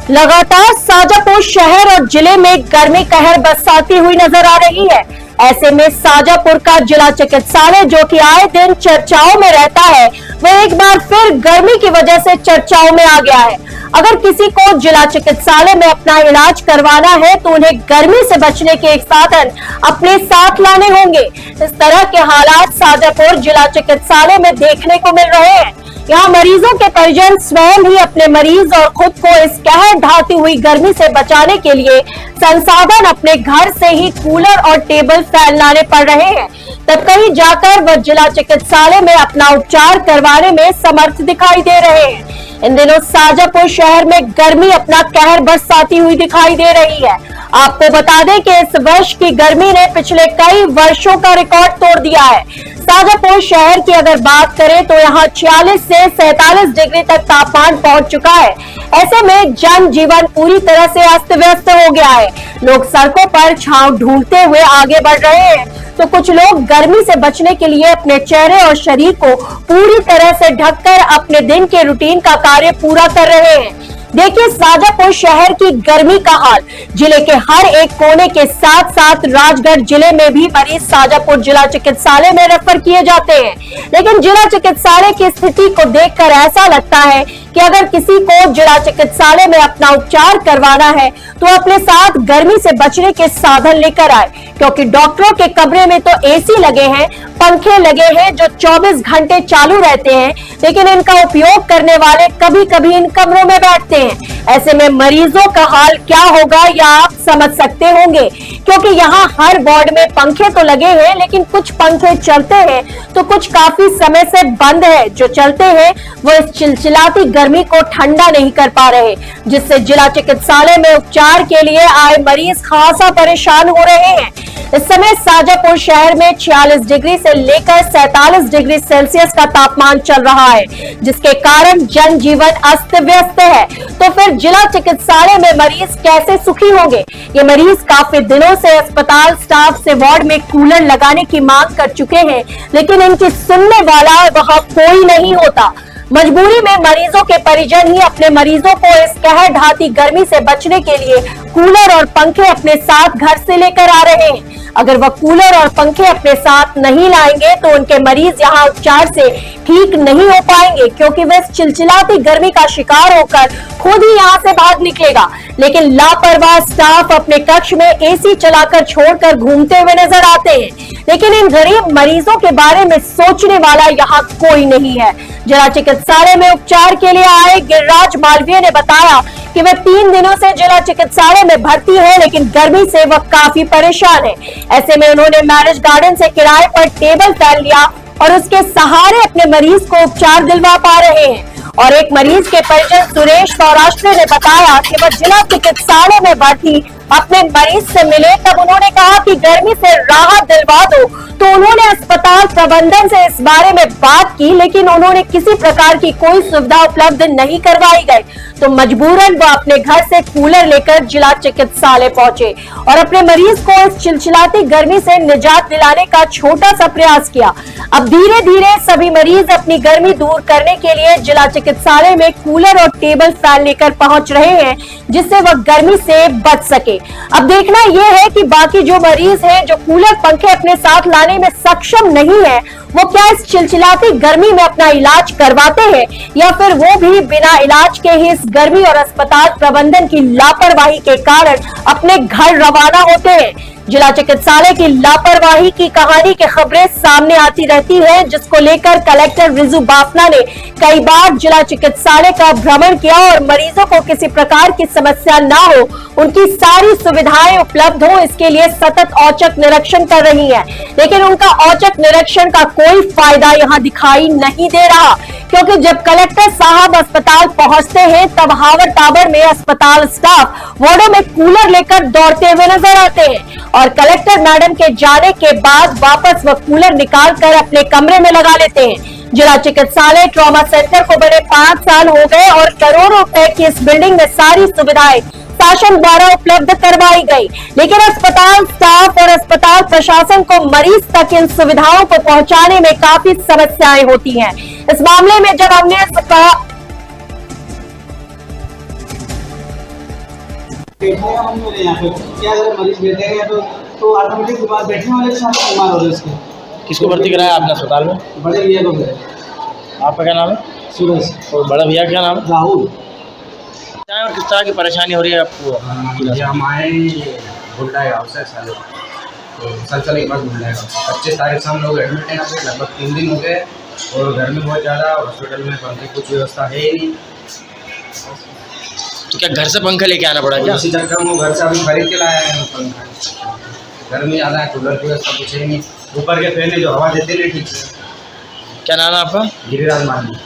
लगातार शाजापुर शहर और जिले में गर्मी कहर बरसाती हुई नजर आ रही है। ऐसे में शाजापुर का जिला चिकित्सालय जो कि आए दिन चर्चाओं में रहता है, वह एक बार फिर गर्मी की वजह से चर्चाओं में आ गया है। अगर किसी को जिला चिकित्सालय में अपना इलाज करवाना है तो उन्हें गर्मी से बचने के एक साधन अपने साथ लाने होंगे। इस तरह के हालात शाजापुर जिला चिकित्सालय में देखने को मिल रहे हैं। यहाँ मरीजों के परिजन स्वयं ही अपने मरीज और खुद को इस कहर ढाती हुई गर्मी से बचाने के लिए संसाधन अपने घर से ही कूलर और टेबल फैन लाने पड़ रहे हैं, तब कहीं जाकर वह जिला चिकित्सालय में अपना उपचार करवाने में समर्थ दिखाई दे रहे हैं। इन दिनों शाजापुर शहर में गर्मी अपना कहर बरसाती हुई दिखाई दे रही है। आपको बता दें कि इस वर्ष की गर्मी ने पिछले कई वर्षों का रिकॉर्ड तोड़ दिया है। शाजापुर शहर की अगर बात करें तो यहाँ 46 से 47 डिग्री तक तापमान पहुंच चुका है। ऐसे में जनजीवन पूरी तरह से अस्त व्यस्त हो गया है। लोग सड़कों पर छांव ढूंढते हुए आगे बढ़ रहे हैं, तो कुछ लोग गर्मी से बचने के लिए अपने चेहरे और शरीर को पूरी तरह से ढककर अपने दिन के रूटीन का कार्य पूरा कर रहे हैं। देखिए शाजापुर शहर की गर्मी का हाल। जिले के हर एक कोने के साथ साथ राजगढ़ जिले में भी मरीज शाजापुर जिला चिकित्सालय में रेफर किए जाते हैं, लेकिन जिला चिकित्सालय की स्थिति को देखकर ऐसा लगता है कि अगर किसी को जिला चिकित्सालय में अपना उपचार करवाना है तो अपने साथ गर्मी से बचने के साधन लेकर आए, क्योंकि डॉक्टरों के कमरे में तो एसी लगे हैं, पंखे लगे हैं जो 24 घंटे चालू रहते हैं, लेकिन इनका उपयोग करने वाले कभी कभी इन कमरों में बैठते हैं। ऐसे में मरीजों का हाल क्या होगा यह आप समझ सकते होंगे, क्योंकि यहाँ हर वार्ड में पंखे तो लगे हैं, लेकिन कुछ पंखे चलते हैं तो कुछ काफी समय से बंद है। जो चलते हैं वो इस चिलचिलाती गर्मी को ठंडा नहीं कर पा रहे, जिससे जिला चिकित्सालय में उपचार के लिए आए मरीज खासा परेशान हो रहे हैं। इस समय शाजापुर शहर में 46 डिग्री से लेकर 47 डिग्री सेल्सियस का तापमान चल रहा है, जिसके कारण जनजीवन अस्त व्यस्त है। तो फिर जिला चिकित्सालय में मरीज कैसे सुखी होंगे? ये मरीज काफी दिनों से अस्पताल स्टाफ से वार्ड में कूलर लगाने की मांग कर चुके हैं, लेकिन इनकी सुनने वाला वहां कोई नहीं होता। मजबूरी में मरीजों के परिजन ही अपने मरीजों को इस कहर ढाती गर्मी से बचने के लिए कूलर और पंखे अपने साथ घर से लेकर आ रहे हैं। अगर वह कूलर और पंखे अपने साथ नहीं लाएंगे तो उनके मरीज यहाँ उपचार से ठीक नहीं हो पाएंगे, क्योंकि वह चिलचिलाती गर्मी का शिकार होकर खुद ही यहाँ से भाग निकलेगा। लेकिन लापरवाह स्टाफ अपने कक्ष में एसी चलाकर छोड़कर घूमते हुए नजर आते हैं, लेकिन इन गरीब मरीजों के बारे में सोचने वाला यहाँ कोई नहीं है। जिला चिकित्सालय में उपचार के लिए आए गिरिराज मालवीय ने बताया कि वह 3 दिनों से जिला चिकित्सालय में भर्ती है, लेकिन गर्मी से वह काफी परेशान है। ऐसे में उन्होंने मैरिज गार्डन से किराए पर टेबल फैन लिया और उसके सहारे अपने मरीज को उपचार दिलवा पा रहे हैं। और एक मरीज के परिजन सुरेश सौराष्ट्र ने बताया कि वह जिला चिकित्सालय में भर्ती अपने मरीज से मिले, तब उन्होंने कहा कि गर्मी से राहत दिलवा दो। तो उन्होंने अस्पताल प्रबंधन से इस बारे में बात की, लेकिन उन्होंने किसी प्रकार की कोई सुविधा उपलब्ध नहीं करवाई गई। तो मजबूरन वह अपने घर से कूलर लेकर जिला चिकित्सालय पहुंचे और अपने मरीज को इस चिलचिलाती गर्मी से निजात दिलाने का छोटा सा प्रयास किया। अब धीरे धीरे सभी मरीज अपनी गर्मी दूर करने के लिए जिला चिकित्सालय में कूलर और टेबल फैन लेकर पहुंच रहे हैं, जिससे वह गर्मी से बच सके। अब देखना यह है कि बाकी जो मरीज हैं जो कूलर पंखे अपने साथ लाने में सक्षम नहीं है, वो क्या इस चिलचिलाती गर्मी में अपना इलाज करवाते हैं, या फिर वो भी बिना इलाज के ही इस गर्मी और अस्पताल प्रबंधन की लापरवाही के कारण अपने घर रवाना होते हैं। जिला चिकित्सालय की लापरवाही की कहानी की खबरें सामने आती रहती है, जिसको लेकर कलेक्टर रिजू बाफना ने कई बार जिला चिकित्सालय का भ्रमण किया और मरीजों को किसी प्रकार की समस्या ना हो, उनकी सारी सुविधाएं उपलब्ध हो, इसके लिए सतत औचक निरीक्षण कर रही है। लेकिन उनका औचक निरीक्षण का कोई फायदा यहाँ दिखाई नहीं दे रहा, क्योंकि जब कलेक्टर साहब अस्पताल पहुंचते हैं तब हावर टावर में अस्पताल स्टाफ वार्डों में कूलर लेकर दौड़ते हुए नजर आते हैं और कलेक्टर मैडम के जाने के बाद वापस वह कूलर निकाल कर अपने कमरे में लगा लेते हैं। जिला चिकित्सालय ट्रॉमा सेंटर को बने 5 साल हो गए और करोड़ों रुपए की इस बिल्डिंग में सारी सुविधाएं शासन द्वारा उपलब्ध करवाई गई, लेकिन अस्पताल स्टाफ और अस्पताल प्रशासन को मरीज तक इन सुविधाओं को पहुंचाने में काफी समस्याएं होती हैं। इस मामले में जब हमने बैठने का मन नहीं है यहाँ पे। क्या अगर मरीज बैठेगा तो ऑटोमेटिक बीमार बैठने वाले के साथ बीमार हो रहे हैं उसके। किसको भर्ती कराया आपने अस्पताल में? बड़े भैया को मेरे आपका क्या नाम है? सूरज और बड़ा भैया का क्या नाम है? राहुल। क्या है और किस तरह की परेशानी हो रही है आपको? ये हम आए बुल्डा गाँव से साले तो सलसल के पास बुल्डा गाँव 25 तारीख से हम लोग एडमिट हैं यहाँ पे। लगभग 3 दिन हो गए और गर्मी बहुत ज़्यादा, हॉस्पिटल में पंखे कुछ व्यवस्था है ही नहीं। तो क्या घर से पंखा लेके आना पड़ा क्या? इसी चक्कर में घर से अभी खरीद के लाए हैं पंखा। गर्मी ज़्यादा है, कूलर की व्यवस्था कुछ है नहीं। ऊपर के फैन है जो हवा देते नहीं ठीक से। क्या नाम है आपका? गिरिराज मानी।